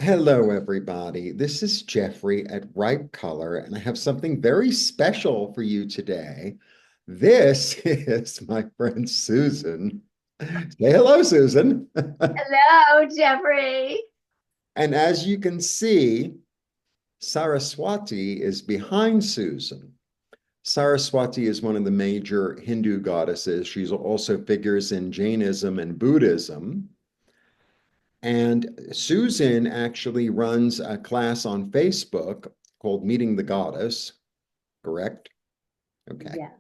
Hello, everybody. This is Jeffrey at Ripe Color, and I have something very special for you today. This is my friend Susan. Say hello, Susan. Hello, Jeffrey. And as you can see, Saraswati is behind Susan. Saraswati is one of the major Hindu goddesses. She also figures in Jainism and Buddhism. And Susan actually runs a class on Facebook called Meeting the Goddess, correct? Okay. Yeah,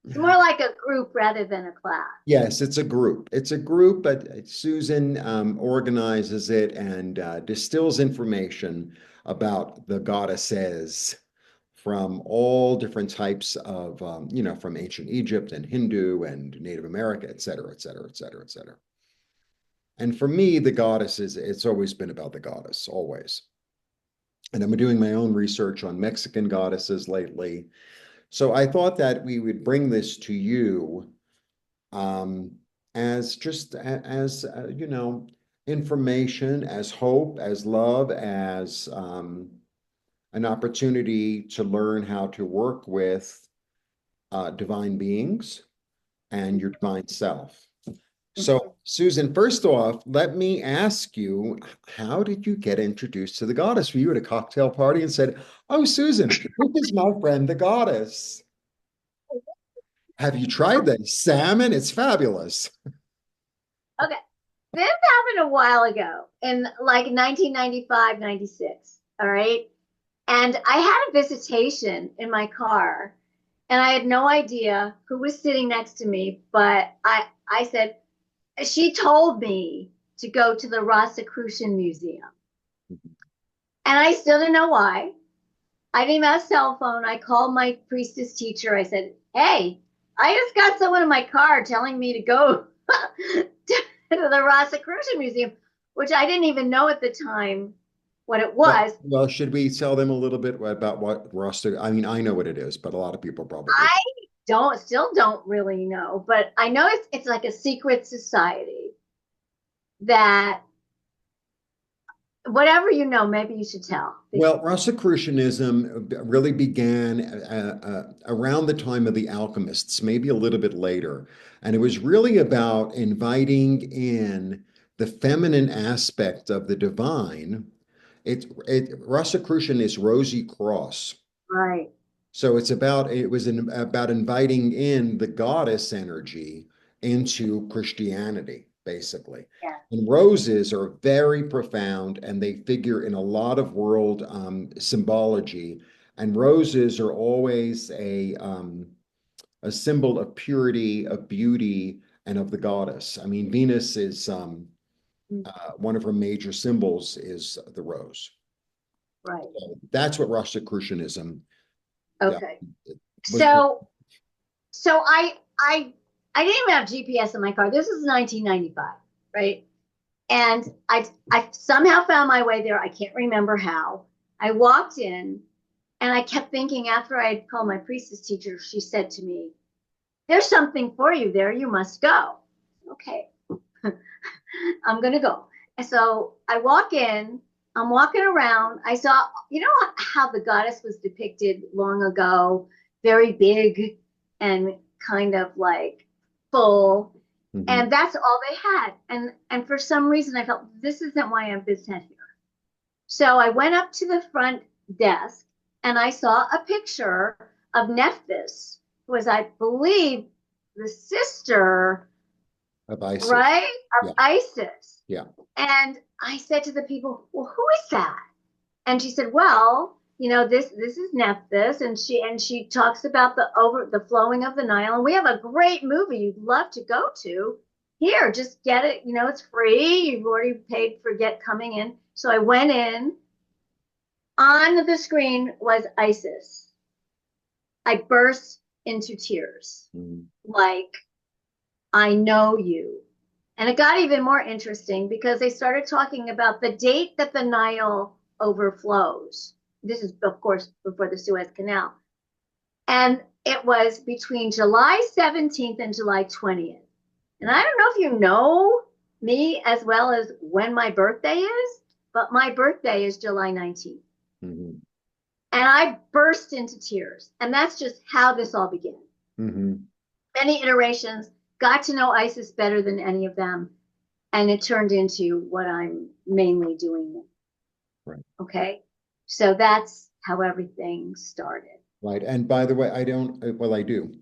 it's more like a group rather than a class. Yes, it's a group. It's a group, but Susan organizes it and distills information about the goddesses from all different types of, from ancient Egypt and Hindu and Native America, et cetera, et cetera, et cetera, et cetera. And for me, the goddess it's always been about the goddess, always. And I'm doing my own research on Mexican goddesses lately. So I thought that we would bring this to you um, as just as information, as hope, as love, as an opportunity to learn how to work with divine beings and your divine self. So, Mhm. Susan, first off, let me ask you, how did you get introduced to the goddess? Were you at a cocktail party and said, "Oh, Susan, this is my friend, the goddess. Have you tried this salmon? It's fabulous." Okay, this happened a while ago in like 1995, 96. All right. And I had a visitation in my car, and I had no idea who was sitting next to me, but I said, she told me to go to the Rosicrucian Museum. And I still didn't know why. I didn't have a cell phone. I called my priestess teacher. I said, "Hey, I just got someone in my car telling me to go to the Rosicrucian Museum," which I didn't even know at the time what it Well, was. well, should we tell them a little bit about what roster? I mean, I know what it is, but a lot of people probably. I don't really know, but I know it's like a secret society that whatever you know, maybe you should tell. Well, Rosicrucianism really began around the time of the alchemists, maybe a little bit later. And it was really about inviting in the feminine aspect of the divine. Rosicrucian is Rosy Cross. Right. So about inviting in the goddess energy into Christianity, basically. Yeah. And roses are very profound and they figure in a lot of world symbology. And roses are always a symbol of purity, of beauty, and of the goddess. I mean, Venus is one of her major symbols is the rose. Right. So that's what Rosicrucianism uh, Okay. was. So so I didn't even have GPS in my car. This is 1995, right? And I somehow found my way there. I can't remember how. I walked in and I kept thinking after I had called my priestess teacher, she said to me, "There's something for you there. You must go." Okay, I'm gonna go. And so I walk in, I'm walking around. I saw, you know how the goddess was depicted long ago, very big and kind of like full. Mhm. And that's all they had. And for some reason I felt this isn't why I'm sent here. So I went up to the front desk and I saw a picture of Nephthys, who was, I believe, the sister, Of ISIS. right, of Yeah, Isis. yeah. And I said to the people, "Well, who is that?" And she said, "Well, this is Nephthys," and she talks about the flowing of the Nile. And we have a great movie you'd love to go to. Here, just get it. It's free. You've already paid for get coming in. So I went in. On the screen was Isis. I burst into tears. Mhm. Like, I know you. And it got even more interesting because they started talking about the date that the Nile overflows. This is, of course, before the Suez Canal. And it was between July 17th and July 20th. And I don't know if you know me as well as when my birthday is, but my birthday is July 19th. Mm-hmm. And I burst into tears. And that's just how this all began. Mm-hmm. Many iterations, got to know Isis better than any of them. And it turned into what I'm mainly doing. Right. Okay. So that's how everything started. Right. And by the way, I don't, well, I do.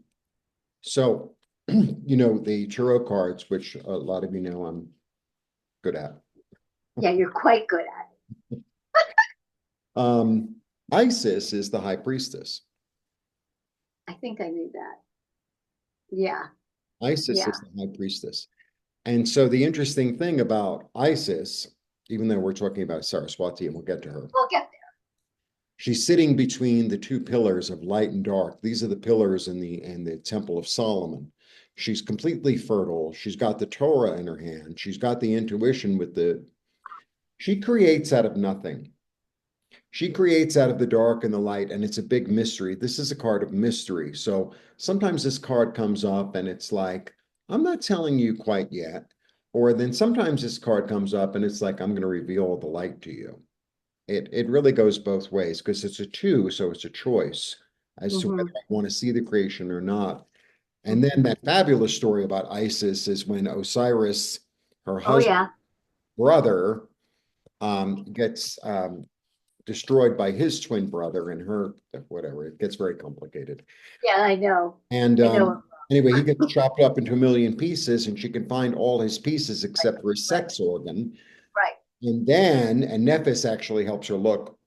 So, you know, the tarot cards, which a lot of you know I'm good at. Yeah, you're quite good at it. Um, Isis is the high priestess. I think I knew that. Yeah. Isis Yeah. is the high priestess. And so the interesting thing about Isis, even though we're talking about Saraswati and we'll get to her, We'll get there. she's sitting between the two pillars of light and dark. These are the pillars in the Temple of Solomon. She's completely fertile. She's got the Torah in her hand. She's got the intuition with the, she creates out of nothing. She creates out of the dark and the light, and it's a big mystery. This is a card of mystery. So sometimes this card comes up and it's like, I'm not telling you quite yet. Or then sometimes this card comes up and it's like, I'm going to reveal the light to you. It really goes both ways because it's a two, so it's a choice as to whether I want to see the creation or not. And then that fabulous story about Isis is when Osiris, her Oh, husband, yeah. brother, gets destroyed by his twin brother and her, whatever. It gets very complicated. Yeah, I know. And I know. anyway, he gets chopped up into a million pieces, and she can find all his pieces except for his sex organ. Right. And then, and Nephis actually helps her look.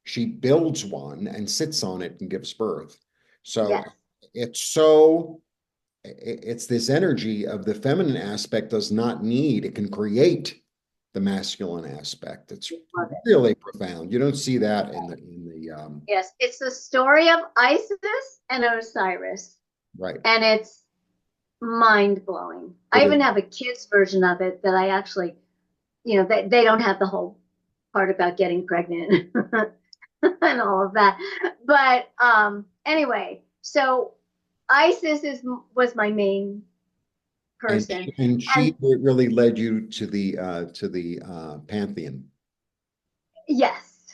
She builds one and sits on it and gives birth. So Yes. it's so, it's this energy of the feminine aspect does not need, it can create the masculine aspect. It's Love it. really profound. You don't see that in the Yes, it's the story of Isis and Osiris, right. and it's mind blowing. It I is. even have a kids version of it that I actually, they don't have the whole part about getting pregnant and all of that. But anyway, so Isis was my main person, And and she really led you to the pantheon. yes,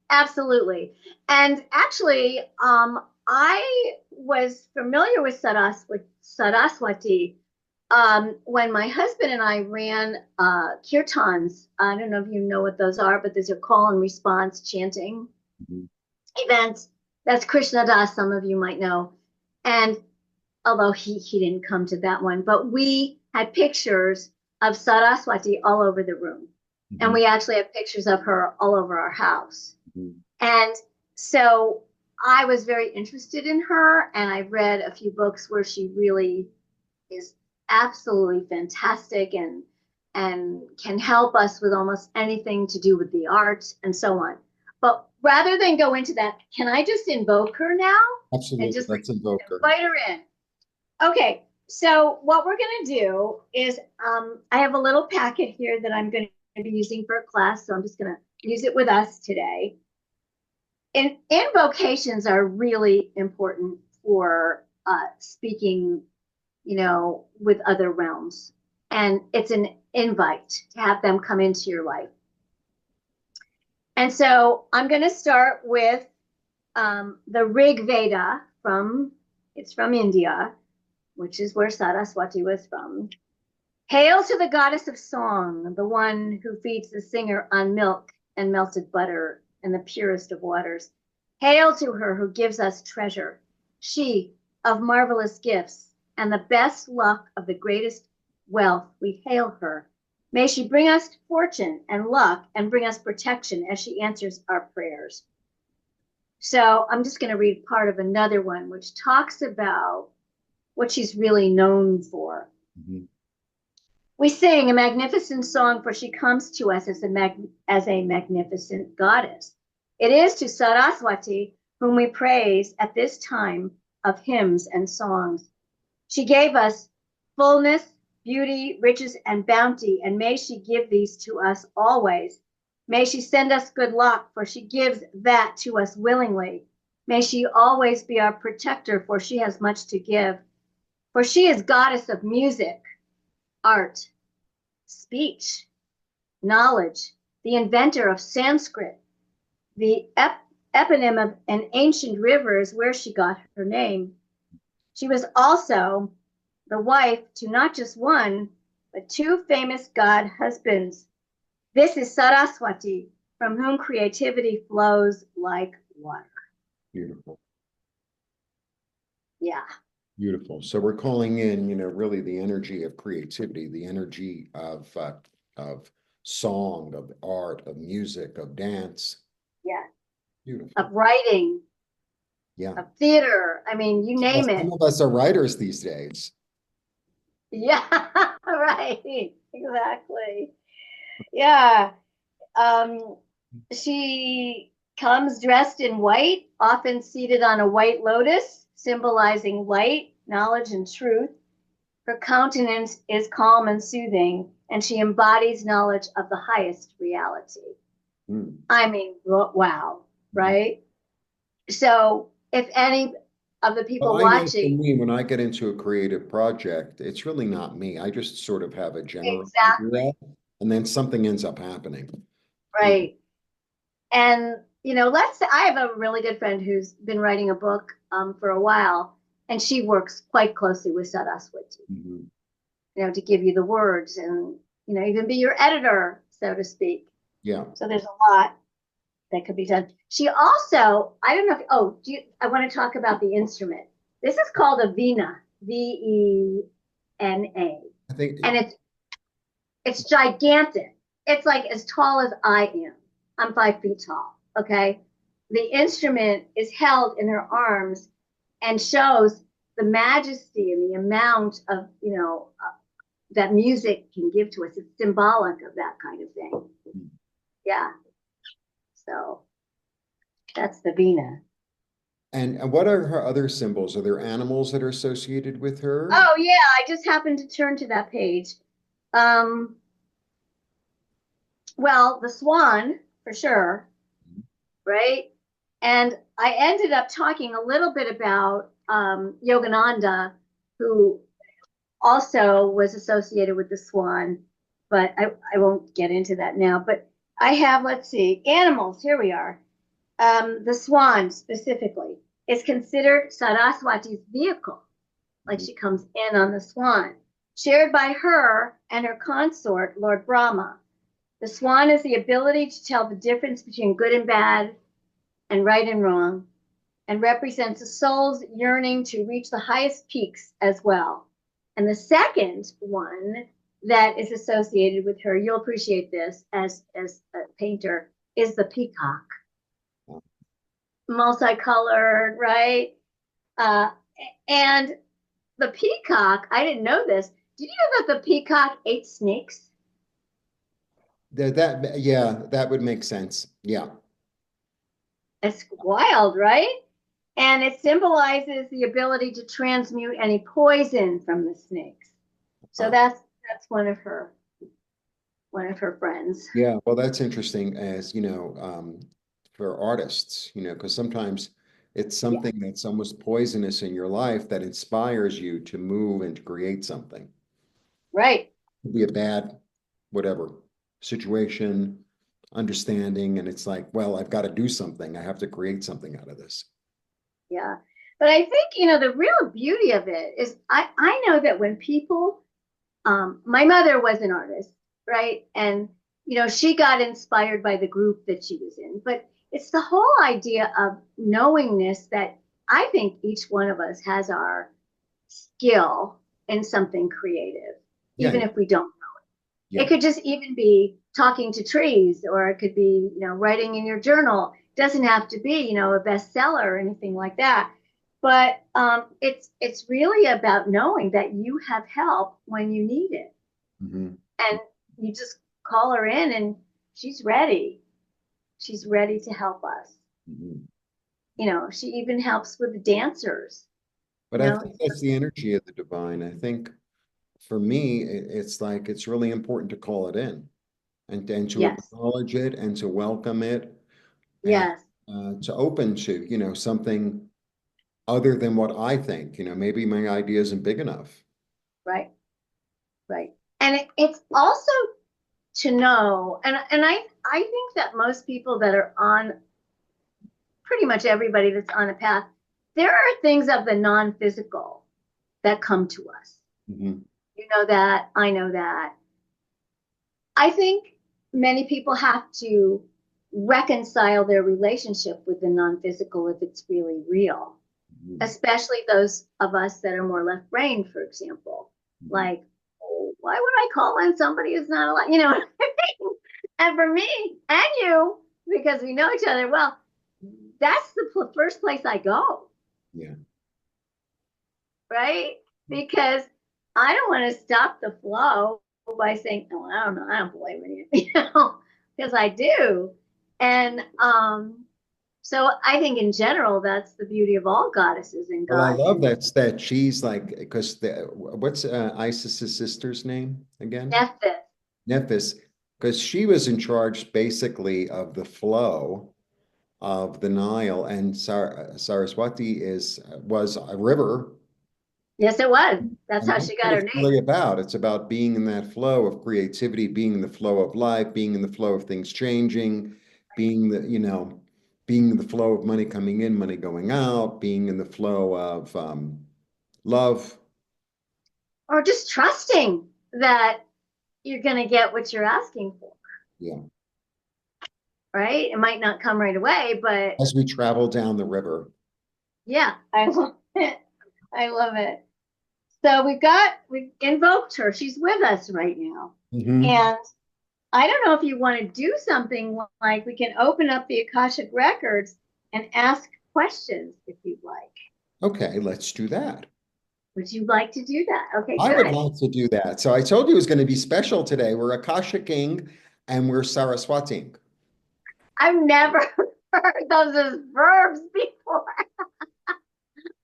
absolutely. And actually, I was familiar with Saraswati when my husband and I ran kirtans. I don't know if you know what those are, but there's a call and response chanting Mhm. event. That's Krishna Das, some of you might know. And although he didn't come to that one, but we had pictures of Saraswati all over the room. And Mhm. we actually have pictures of her all over our house. Mhm. And so I was very interested in her, and I read a few books where she really is absolutely fantastic and can help us with almost anything to do with the arts and so on. But rather than go into that, can I just invoke her now and Absolutely. just like Let's invoke her. invite her in? Okay, so what we're going to do is I have a little packet here that I'm going to be using for a class, so I'm just going to use it with us today. And invocations are really important for speaking, with other realms. And it's an invite to have them come into your life. And so I'm going to start with the Rig Veda it's from India, which is where Saraswati was from. Hail to the goddess of song, the one who feeds the singer on milk and melted butter and the purest of waters. Hail to her who gives us treasure, she of marvelous gifts and the best luck of the greatest wealth. We hail her. May she bring us fortune and luck and bring us protection as she answers our prayers. So I'm just going to read part of another one, which talks about what she's really known for. Mhm. We sing a magnificent song, for she comes to us as a magnificent goddess. It is to Saraswati whom we praise at this time of hymns and songs. She gave us fullness, beauty, riches, and bounty, and may she give these to us always. May she send us good luck, for she gives that to us willingly. May she always be our protector, for she has much to give. For she is goddess of music, art, speech, knowledge, the inventor of Sanskrit, the eponym of an ancient river is where she got her name. She was also the wife to not just one, but two famous god husbands. This is Saraswati, from whom creativity flows like water. Beautiful. Yeah. Beautiful. So we're calling in, really the energy of creativity, the energy of song, of art, of music, of dance. Yeah. Beautiful. Of writing, Yeah. of theater. I mean, you name it. Some of us are writers these days. Yeah, right. Exactly. Yeah. Um, she comes dressed in white, often seated on a white lotus, symbolizing light, knowledge, and truth. Her countenance is calm and soothing, and she embodies knowledge of the highest reality. I mean, wow, right? So, if any of the Well, people I know for watching, me, when I get into a creative project, it's really not me. I just sort of have a general idea, exactly, and then something ends up happening. You right? And, let's say I have a really good friend who's been writing a book for a while, and she works quite closely with Saraswati, Mhm. to give you the words and, even be your editor, so to speak. Yeah. So there's a lot that could be done. She also, I don't know if, I want to talk about the instrument. This is called a Veena, Vena. I think And it's gigantic. It's like as tall as I am. I'm 5 feet tall. Okay. The instrument is held in her arms and shows the majesty and the amount of, that music can give to us. It's symbolic of that kind of thing. Yeah. So that's the Veena. and what are her other symbols? Are there animals that are associated with her? Oh yeah, I just happened to turn to that page. Um, well, the swan for sure, right? And I ended up talking a little bit about Yogananda, who also was associated with the swan, but I won't get into that now. But I have, let's see, animals. Here we are. The swan specifically is considered Saraswati's vehicle, like she comes in on the swan, shared by her and her consort, Lord Brahma. The swan is the ability to tell the difference between good and bad and right and wrong, and represents a soul's yearning to reach the highest peaks as well. And the second one that is associated with her, you'll appreciate this as a painter, is the peacock. Multicolored, right? Uh, and the peacock, I didn't know this. Did you know that the peacock ate snakes? Yeah, that would make sense. Yeah. It's wild, right? And it symbolizes the ability to transmute any poison from the snakes. So that's one of her friends. Yeah, well, that's interesting as, for artists, because sometimes it's Yeah, something that's almost poisonous in your life that inspires you to move and to create something. right. Could be a bad, whatever, situation, understanding, and it's like, well, I've got to do something. I have to create something out of this. Yeah. But I think, the real beauty of it is I know that when people, my mother was an artist, right? And, she got inspired by the group that she was in. But it's the whole idea of knowingness that I think each one of us has our skill in something creative, Yeah, even if we don't. It yeah. could just even be talking to trees, or it could be, writing in your journal. It doesn't have to be, a bestseller or anything like that. But it's really about knowing that you have help when you need it, Mhm. and you just call her in, and she's ready. She's ready to help us. Mhm. She even helps with the dancers. But I think that's the energy of the divine. I think for me, it's like it's really important to call it in and to Yes, acknowledge it and to welcome it and yes, to open to, something other than what I think. Maybe my idea isn't big enough. right, right. And it's also to know, and I think that most people that are on, pretty much everybody that's on a path, there are things of the non-physical that come to us. Mhm. You know that, I know that. I think many people have to reconcile their relationship with the non-physical if it's really real, Mhm. especially those of us that are more left-brained, for example. Mhm. Like, oh, why would I call in somebody who's not alive? You know what I mean? And for me and you, because we know each other well, that's the first place I go, Yeah. right? Because I don't want to stop the flow by saying, "Oh, I don't know, I don't believe in you," because I do. And so I think in general, that's the beauty of all goddesses and Well, I gods. love And that she's like, because what's Isis's sister's name again? Nephthys, Nephis, because she was in charge basically of the flow of the Nile, and Saraswati was a river. yes, it was. That's And how that's she what got her it's name. really about. It's about being in that flow of creativity, being in the flow of life, being in the flow of things changing, being being in the flow of money coming in, money going out, being in the flow of love. Or just trusting that you're going to get what you're asking for, Yeah. right? It might not come right away, but As we travel down the river. yeah, I love it. I love it. So we've invoked her. She's with us right now. Hmm. And I don't know if you want to do something like we can open up the Akashic Records and ask questions if you'd like. Okay, let's do that. Would you like to do that? Okay, I would good. like to do that. So I told you it was going to be special today. We're Akashicing and we're Saraswating. I've never heard those as verbs before.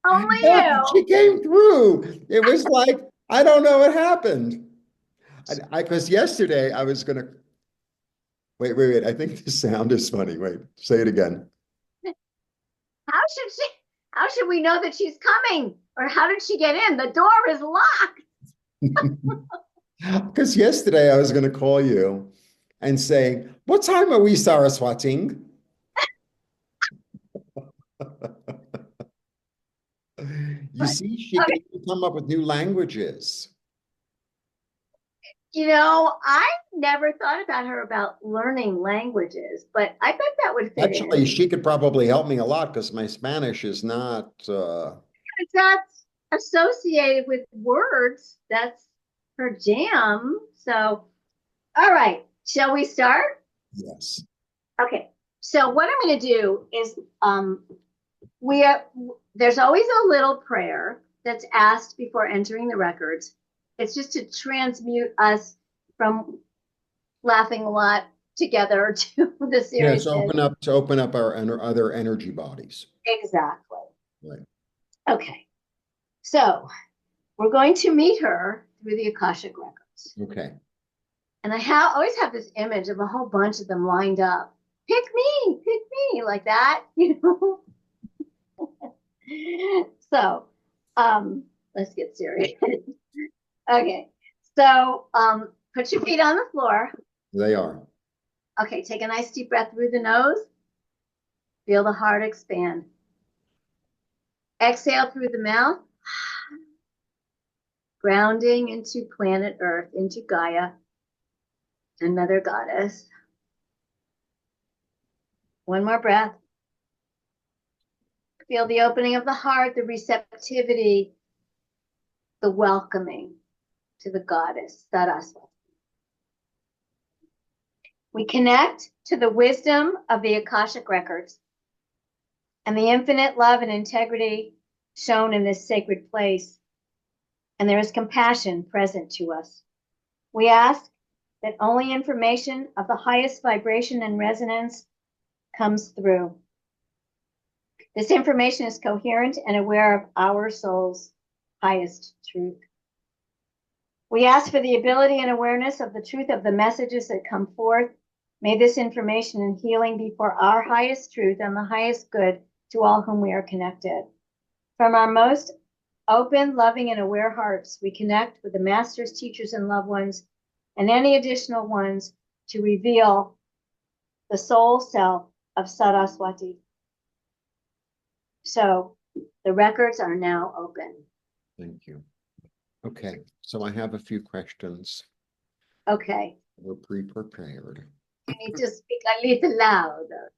Only Look, you. she came through. It was like, I don't know what happened. Because yesterday I was going to, wait. I think the sound is funny. Wait, say it again. How should she? How should we know that she's coming? Or how did she get in? The door is locked. Because yesterday I was going to call you and say, what time are we Saraswating? You But see, she can okay, even come up with new languages. I never thought about her about learning languages, but I bet that would fit Actually, in. she could probably help me a lot because my Spanish is not. It's not associated with words. That's her jam. So, all right, shall we start? Yes. Okay. So what I'm going to do is we are, there's always a little prayer that's asked before entering the records. It's just to transmute us from laughing a lot together to the Yes, seriousness. open up our other energy bodies. Exactly. Right. Okay. So we're going to meet her through the Akashic Records. Okay. And always have this image of a whole bunch of them lined up. Pick me, like that, So, let's get serious. Okay. So, put your feet on the floor. They are. Okay, take a nice deep breath through the nose. Feel the heart expand. Exhale through the mouth, grounding into planet Earth, into Gaia, another goddess. One more breath. Feel the opening of the heart, the receptivity, the welcoming to the goddess, Saraswati. We connect to the wisdom of the Akashic Records and the infinite love and integrity shown in this sacred place. And there is compassion present to us. We ask that only information of the highest vibration and resonance comes through. This information is coherent and aware of our soul's highest truth. We ask for the ability and awareness of the truth of the messages that come forth. May this information and healing be for our highest truth and the highest good to all whom we are connected. From our most open, loving, and aware hearts, we connect with the masters, teachers, and loved ones, and any additional ones to reveal the soul self of Saraswati. So the records are now open. Thank you. Okay, so I have a few questions. Okay. We're pre-prepared. You need to speak a little louder.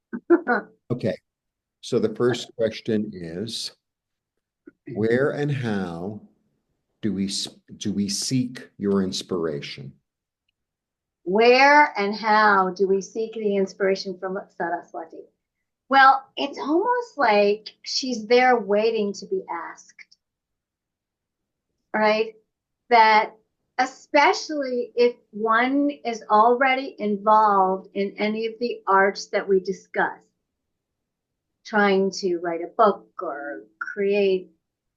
Okay, so the first question is, where and how do we seek your inspiration? Where and how do we seek the inspiration from Saraswati? Well, it's almost like she's there waiting to be asked, right? That especially if one is already involved in any of the arts that we discuss, trying to write a book or create,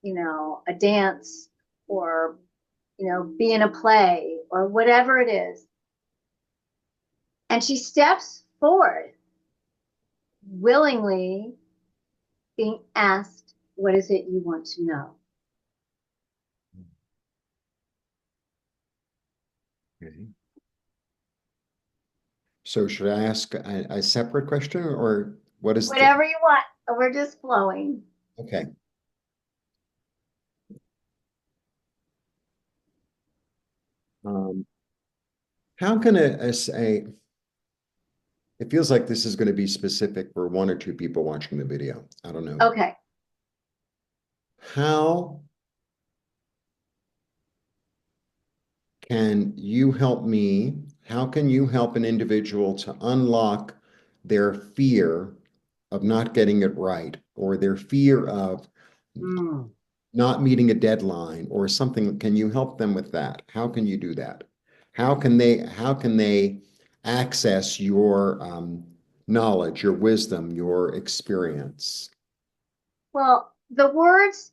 a dance or, be in a play or whatever it is. And she steps forward willingly being asked, what is it you want to know? Okay. So should I ask a separate question, or what is Whatever you want. We're just flowing. Okay. How can it feels like this is going to be specific for one or two people watching the video. I don't know. Okay. How can you help me? How can you help an individual to unlock their fear of not getting it right, or their fear of not meeting a deadline or something? Can you help them with that? How can you do that? How can they access your knowledge, your wisdom, your experience? Well, the words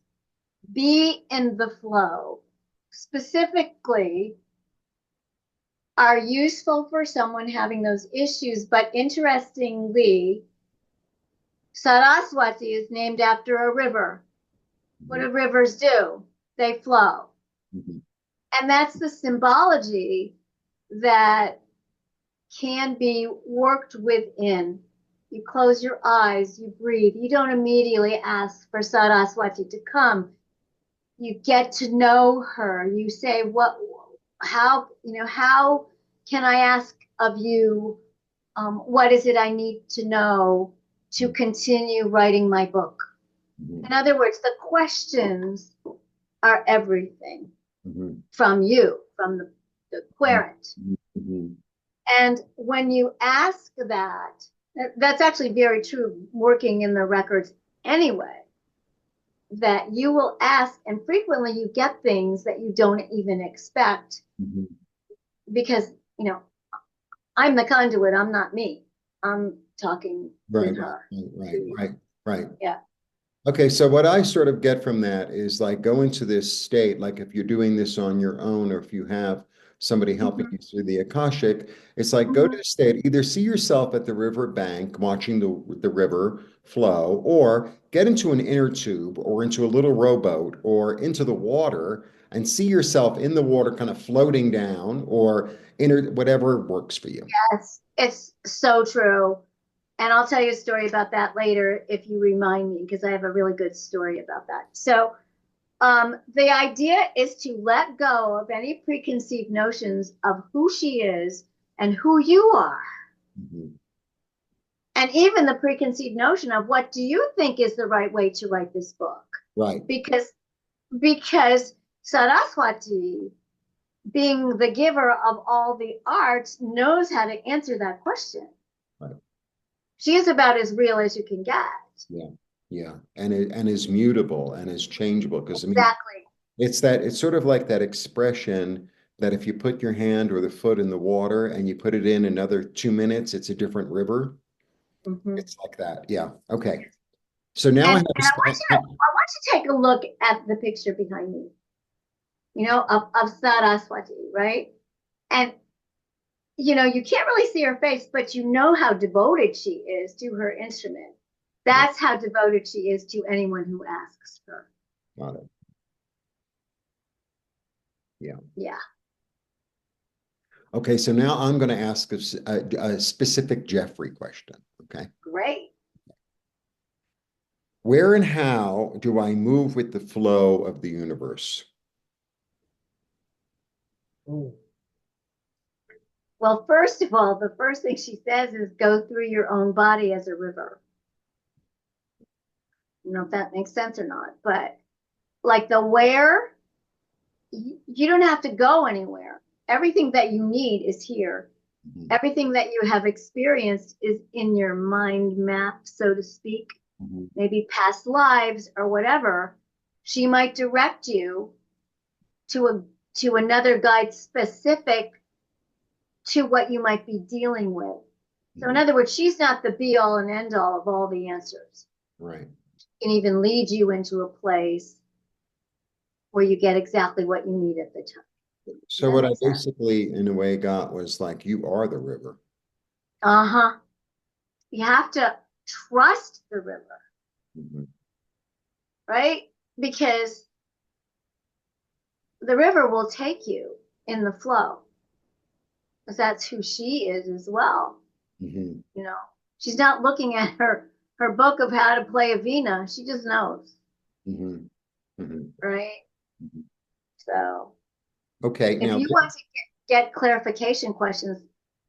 be in the flow specifically are useful for someone having those issues, but interestingly, Saraswati is named after a river. What do rivers do? They flow. Mhm. And that's the symbology that can be worked within. You close your eyes, you breathe. You don't immediately ask for Saraswati to come. You get to know her. You say, how can I ask of you? What is it I need to know to continue writing my book? Mhm. In other words, the questions are everything Mhm. from you, from the querent. Mhm. And when you ask that, that's actually very true working in the records anyway, that you will ask, and frequently you get things that you don't even expect Mhm. because, I'm the conduit, I'm not me. I'm talking Right, with her. right. Yeah. Okay, so what I sort of get from that is like go into this state, like if you're doing this on your own or if you have somebody helping Mhm. you through the Akashic, it's like go to Mhm. the state, either see yourself at the river bank watching the river flow, or get into an inner tube or into a little rowboat or into the water and see yourself in the water kind of floating down, or inner whatever works for you. Yes, it's so true. And I'll tell you a story about that later if you remind me, because I have a really good story about that. So, the idea is to let go of any preconceived notions of who she is and who you are. Mhm. And even the preconceived notion of what do you think is the right way to write this book? Right. Because Saraswati, being the giver of all the arts, knows how to answer that question. Right. She is about as real as you can get. Yeah. Yeah. And is mutable and is changeable, because I mean, Exactly. it's sort of like that expression that if you put your hand or the foot in the water and you put it in another 2 minutes, it's a different river. Mm-hmm. It's like that. Yeah. Okay. So now I And have I want you to take a look at the picture behind me, of Saraswati, right? And you can't really see her face, but you know how devoted she is to her instrument. right, That's how devoted she is to anyone who asks her. got it. Yeah. Yeah. Okay, so now I'm going to ask a specific Jeffrey question. Okay. Great. Where and how do I move with the flow of the universe? Well, first of all, the first thing she says is go through your own body as a river. I don't know if that makes sense or not, but like the where, you don't have to go anywhere. Everything that you need is here. Mhm, Everything that you have experienced is in your mind map, so to speak, mhm, maybe past lives or whatever. She might direct you to a to another guide specific to what you might be dealing with. So in mhm. other words, she's not the be all and end all of all the answers. Right. She can even lead you into a place where you get exactly what you need at the time. Does So that what I make sense? basically, in a way, got was like, you are the river. Uh-huh. You have to trust the river, Mhm, right? Because the river will take you in the flow. Because that's who she is as well. mhm, You know, she's not looking at her book of how to play a vina. She just knows, mhm, mhm, right? mhm. So Okay, if now, you want to get clarification questions,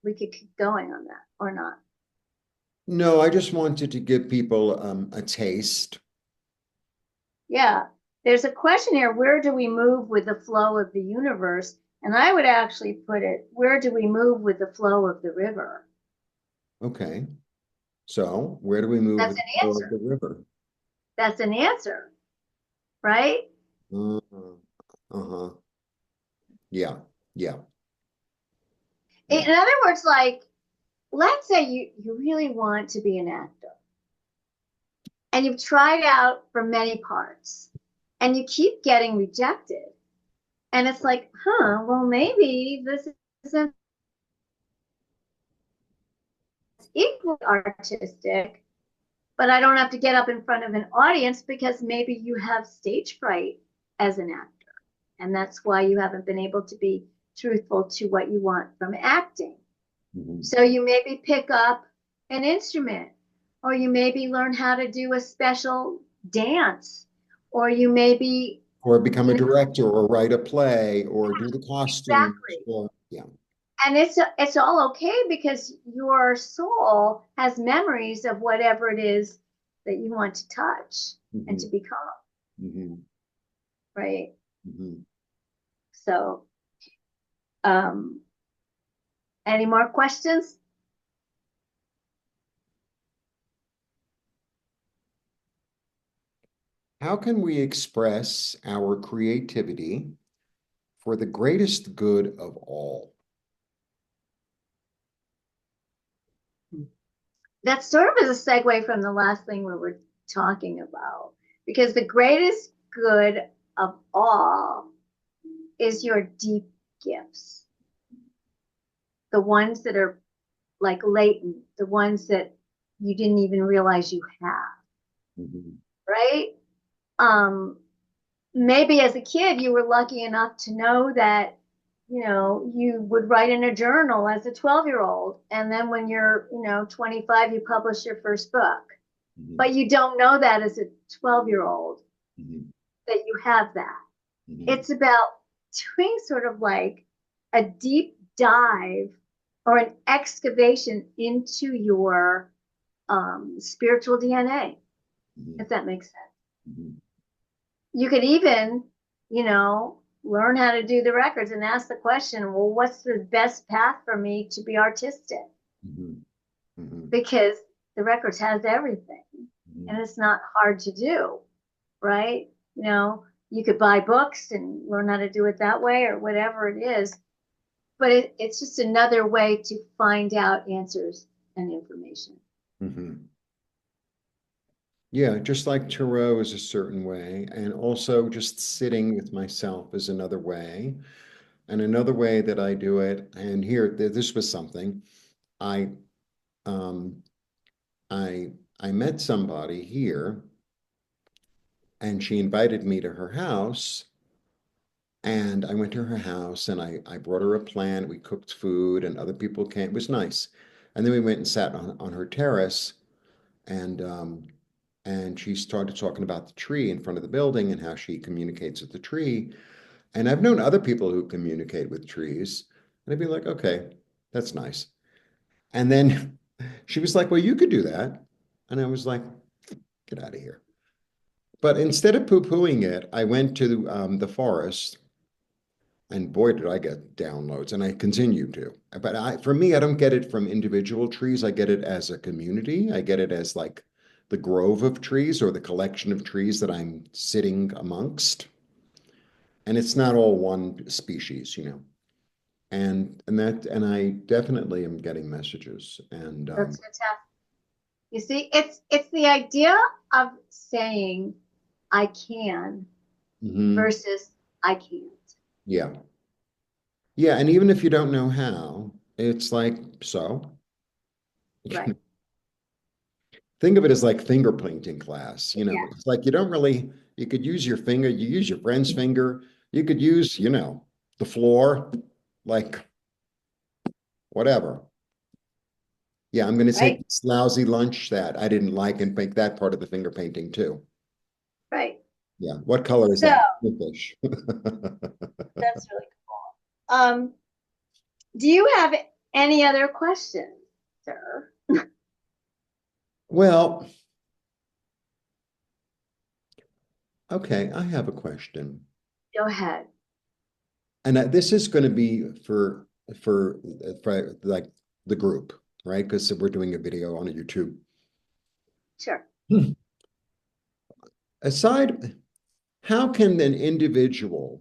we could keep going on that or not. no, I just wanted to give people a taste. Yeah. There's a question here, where do we move with the flow of the universe? And I would actually put it, where do we move with the flow of the river? Okay, so where do we move That's with the an flow of answer. the river? That's an answer, right? Uh, uh-huh. Yeah, yeah, In yeah. other words, like, let's say you really want to be an actor and you've tried out for many parts and you keep getting rejected. And it's like, well, maybe this isn't equally artistic, but I don't have to get up in front of an audience because maybe you have stage fright as an actor. And that's why you haven't been able to be truthful to what you want from acting. Mhm. So you maybe pick up an instrument, or you maybe learn how to do a special dance, or you maybe, Or become a you know, director, or write a play, or do the costumes, exactly. or yeah. And it's all okay because your soul has memories of whatever it is that you want to touch and Mhm, to become, mhm, right? mhm. So, um, any more questions? How can we express our creativity for the greatest good of all? That sort of is a segue from the last thing we were talking about, because the greatest good of all is your deep gifts, the ones that are like latent, the ones that you didn't even realize you have, Mhm, right? Um, Maybe as a kid you were lucky enough to know that you would write in a journal as a 12-year-old, and then when you're 25 you publish your first book, mhm, but you don't know that as a 12-year-old mhm, that you have that. mhm, It's about doing sort of like a deep dive or an excavation into your spiritual DNA, mhm, if that makes sense. mhm, You could even, learn how to do the records and ask the question, well, what's the best path for me to be artistic? mhm, mhm, Because the records has everything and mhm, it's not hard to do, right? You could buy books and learn how to do it that way or whatever it is, but it's just another way to find out answers and information. mhm. Yeah, just like Tarot is a certain way, and also just sitting with myself is another way. And another way that I do it, and here, this was something I um I met somebody here, and she invited me to her house, And I went to her house and I brought her a plant. We cooked food and other people came. It was nice. And then we went and sat on her terrace and she started talking about the tree in front of the building and how she communicates with the tree. And I've known other people who communicate with trees. And I'd be like, okay, that's nice. And then she was like, well, you could do that. And I was like, get out of here. But instead of poo-pooing it, I went to the forest. And boy, did I get downloads, and I continue to. But for me, I don't get it from individual trees. I get it as a community. I get it as like the grove of trees or the collection of trees that I'm sitting amongst. And it's not all one species, you know. And I definitely am getting messages. And That's fantastic. You see, it's the idea of saying I can mhm, versus I can't. yeah, yeah. And even if you don't know how, it's like so. Right. Think of it as like finger painting class. You know, Yeah. it's like you don't really, you could use your finger, you use your friend's finger, you could use, you know, the floor, like whatever. Yeah, I'm going to take Right. this lousy lunch that I didn't like and make that part of the finger painting too. Right. Yeah. What color is So that? Fish. that's really cool. Do you have any other questions, sir? Well, okay, I have a question. Go ahead. And this is going to be for like the group, right? Because we're doing a video on YouTube. Sure. Aside, how can an individual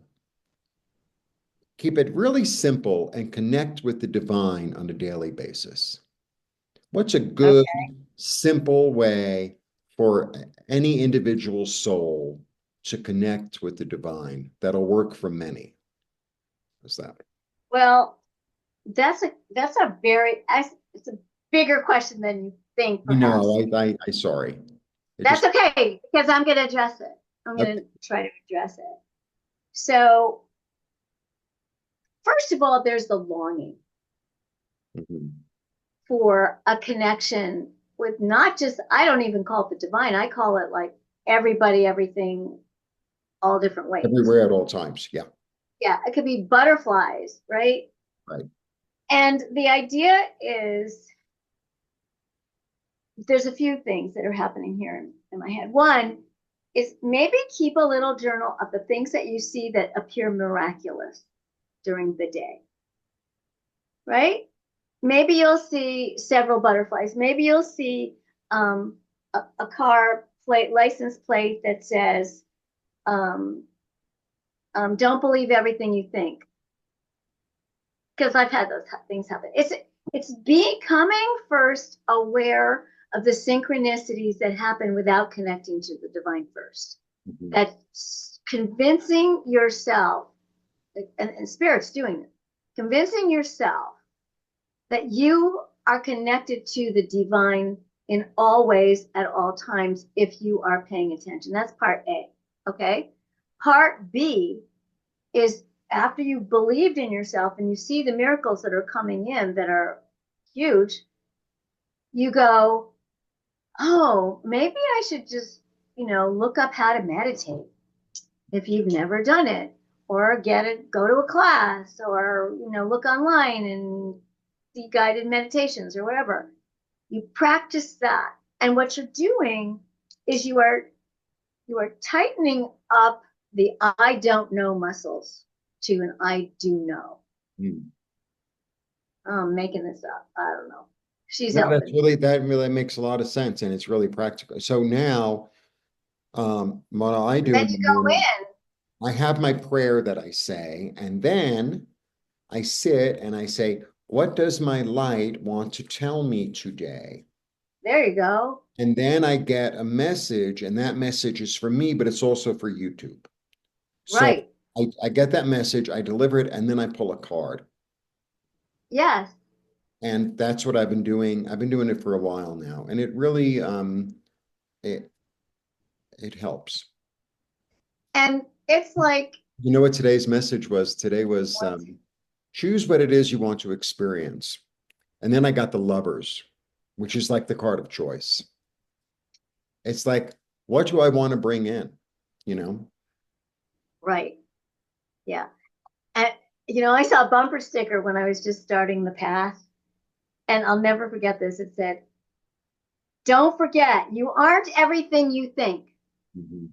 keep it really simple and connect with the divine on a daily basis? What's a good, Okay. simple way for any individual soul to connect with the divine that'll work for many? Is that? Well, that's a very it's a bigger question than you think, You perhaps. know, I sorry. It That's just okay because I'm going to address it. I'm going okay. to try to address it. So, first of all, there's the longing Mhm. for a connection with not just, I don't even call it the divine, I call it like everybody, everything, all different ways. Everywhere at all times. Yeah, Yeah, it could be butterflies, right? right. And the idea is there's a few things that are happening here in my head. One is maybe keep a little journal of the things that you see that appear miraculous during the day, right? Maybe you'll see several butterflies. Maybe you'll see a car plate, license plate that says, um, "Don't believe everything you think," because I've had those things happen. It's becoming first aware of the synchronicities that happen without connecting to the divine first. Mhm. That's convincing yourself, and spirit's doing it, convincing yourself that you are connected to the divine in all ways at all times if you are paying attention. That's part A. Okay. Part B is after you believed in yourself and you see the miracles that are coming in that are huge, you go, oh, maybe I should just, look up how to meditate if you've never done it, or get it, go to a class, or, look online and see guided meditations or whatever. You practice that. And what you're doing is you are tightening up the I don't know muscles to an I do know. Mm. I'm making this up. I don't know. She's No, helping me. that really makes a lot of sense, and it's really practical. So now, what I And do then in you the go morning, in. I have my prayer that I say, and then I sit and I say, what does my light want to tell me today? There you go. And then I get a message, and that message is for me, but it's also for YouTube. So Right. I get that message, I deliver it, and then I pull a card. Yes. And that's what I've been doing. I've been doing it for a while now, and it really it it helps. And it's like You know what today's message was? Today was What? choose what it is you want to experience. And then I got the lovers, which is like the card of choice. It's like, what do I want to bring in? You know? Right. Yeah. And I saw a bumper sticker when I was just starting the path, and I'll never forget this. It said, "Don't forget, you aren't everything you think." Mhm.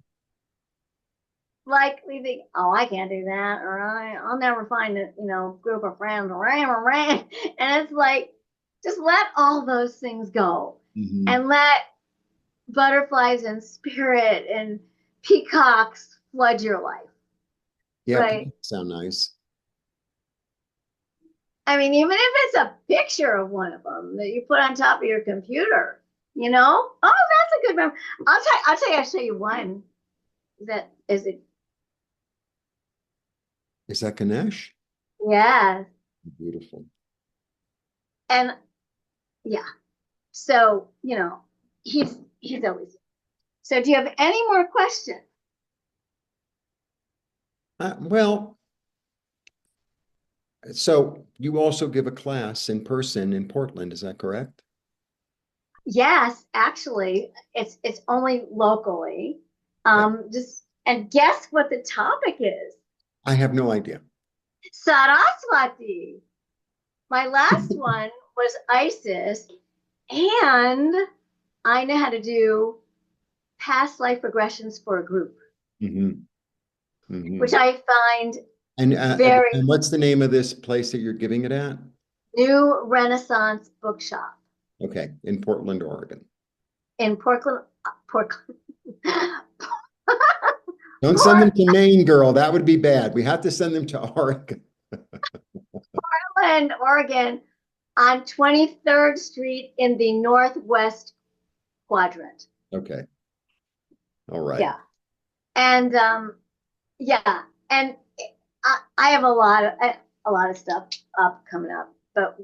Like we think, oh, I can't do that, or I'll never find a group of friends, and it's like, just let all those things go, Mhm. and let butterflies and spirit and peacocks flood your life, Yep. right? Sound nice. I mean, even if it's a picture of one of them that you put on top of your computer, oh, that's a good one. I'll show you one that is it. Is that Ganesh? Yeah, Beautiful. and yeah. So, he's always. So, do you have any more questions? Well, so you also give a class in person in Portland, is that correct? Yes, actually, it's only locally. Okay. Just and guess what the topic is? I have no idea. Saraswati. My last one was Isis, and I know how to do past life regressions for a group, Hmm. which Hmm. I find And very what's the name of this place that you're giving it at? new Renaissance bookshop Okay, in Portland, Oregon. in Portland, Don't send them to Maine, girl. That would be bad. We have to send them to Oregon. Portland, Oregon, on 23rd Street in the Northwest quadrant. Okay. All right. Yeah. And yeah, and I have a lot of stuff up coming up, but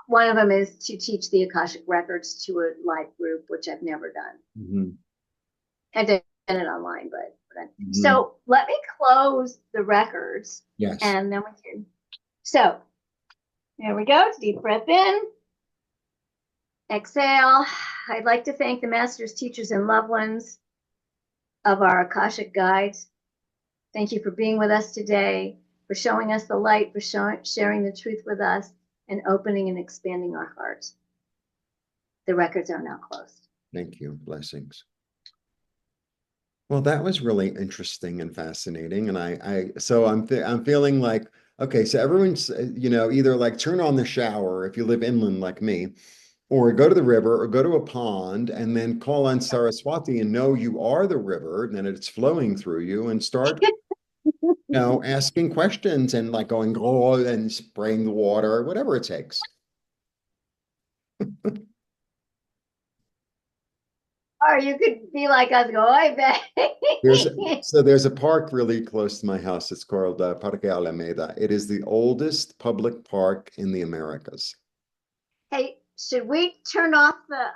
one of them is to teach the Akashic Records to a live group, which I've never done. Hmm. I did it online, but Hmm. so let me close the records, Yes. and then we can. So there we go. Deep breath in, exhale. I'd like to thank the masters, teachers, and loved ones of our Akashic guides. Thank you for being with us today, for showing us the light, for sharing the truth with us, and opening and expanding our hearts. The records are now closed. Thank you. Blessings. Well, that was really interesting and fascinating. And so I'm feeling like, okay, so everyone's, either like turn on the shower if you live inland like me, or go to the river or go to a pond and then call on Saraswati and know you are the river and that it's flowing through you and start, asking questions and like going, oh, and spraying the water, whatever it takes. Or you could be like us, go, I There's bet. so there's a park really close to my house. It's called Parque Alameda. It is the oldest public park in the Americas. Hey, should we turn off the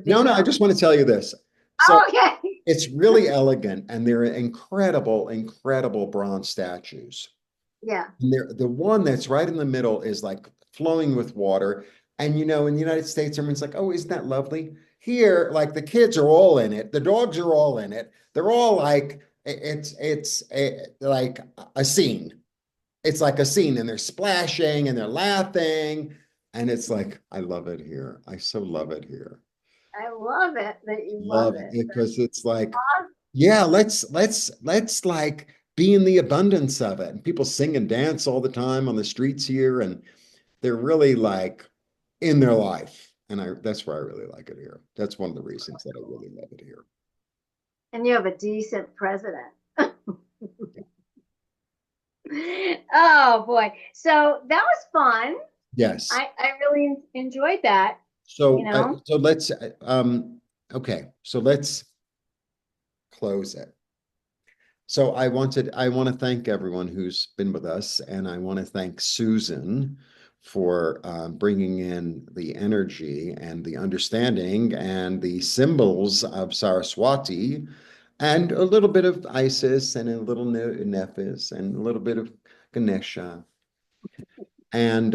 No, no, I video? just want to tell you this. So Oh, okay. it's really elegant, and they're incredible, incredible bronze statues. Yeah. And the one that's right in the middle is like flowing with water. And in the United States, everyone's like, "Oh, isn't that lovely?" Here, like the kids are all in it, the dogs are all in it. They're all like, like a scene. It's like a scene, and they're splashing and they're laughing, and it's like, I love it here. I so love it here. I love it that you love Love it. it because it's like, Awesome. yeah, let's like be in the abundance of it. And people sing and dance all the time on the streets here, and they're really like in their life. And that's why I really like it here. That's one of the reasons that I really love it here. And you have a decent president. Oh boy. So that was fun. Yes. I really enjoyed that, you So know. so let's okay. So let's close it. So I want to thank everyone who's been with us, and I want to thank Susan for bringing in the energy and the understanding and the symbols of Saraswati And a little bit of Isis and a little Nephis and a little bit of Ganesha. And,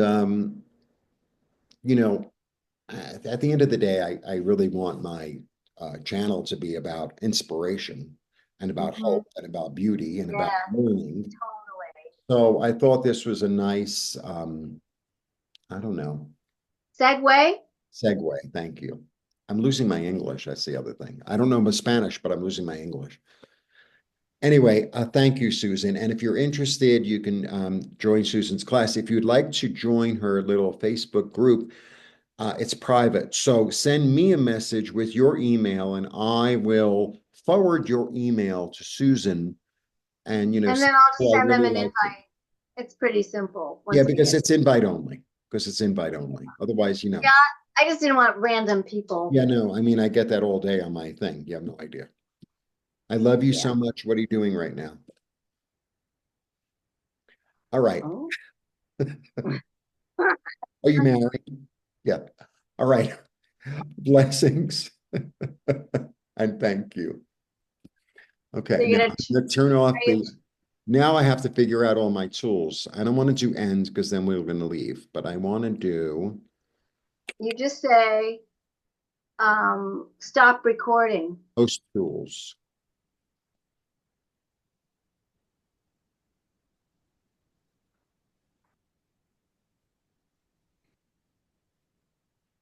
you know, at the end of the day, I really want my channel to be about inspiration and about Hmm. hope and about beauty and about Yeah, learning. totally. So I thought this was a nice, I don't know, Segway? segue. Thank you. I'm losing my English. That's the other thing. I don't know my Spanish, but I'm losing my English. Anyway, thank you, Susan. And if you're interested, you can join Susan's class. If you'd like to join her little Facebook group, it's private. So send me a message with your email and I will forward your email to Susan and, And say, then I'll just "Oh, I send them really an like it." invite. It's pretty simple Yeah, once we because get. it's invite only. Because it's invite only. Otherwise, Yeah, I just didn't want random people. yeah, no, I mean, I get that all day on my thing. You have no idea. I love you Yeah. so much. What are you doing right now? All right. Oh. Are you married? Yeah. All right. Blessings. And thank you. Okay, You're now gonna, I'm gonna turn off are you, the, now I have to figure out all my tools. I don't want to do end because then we're going to leave, but I want to do you just say, stop recording. host tools.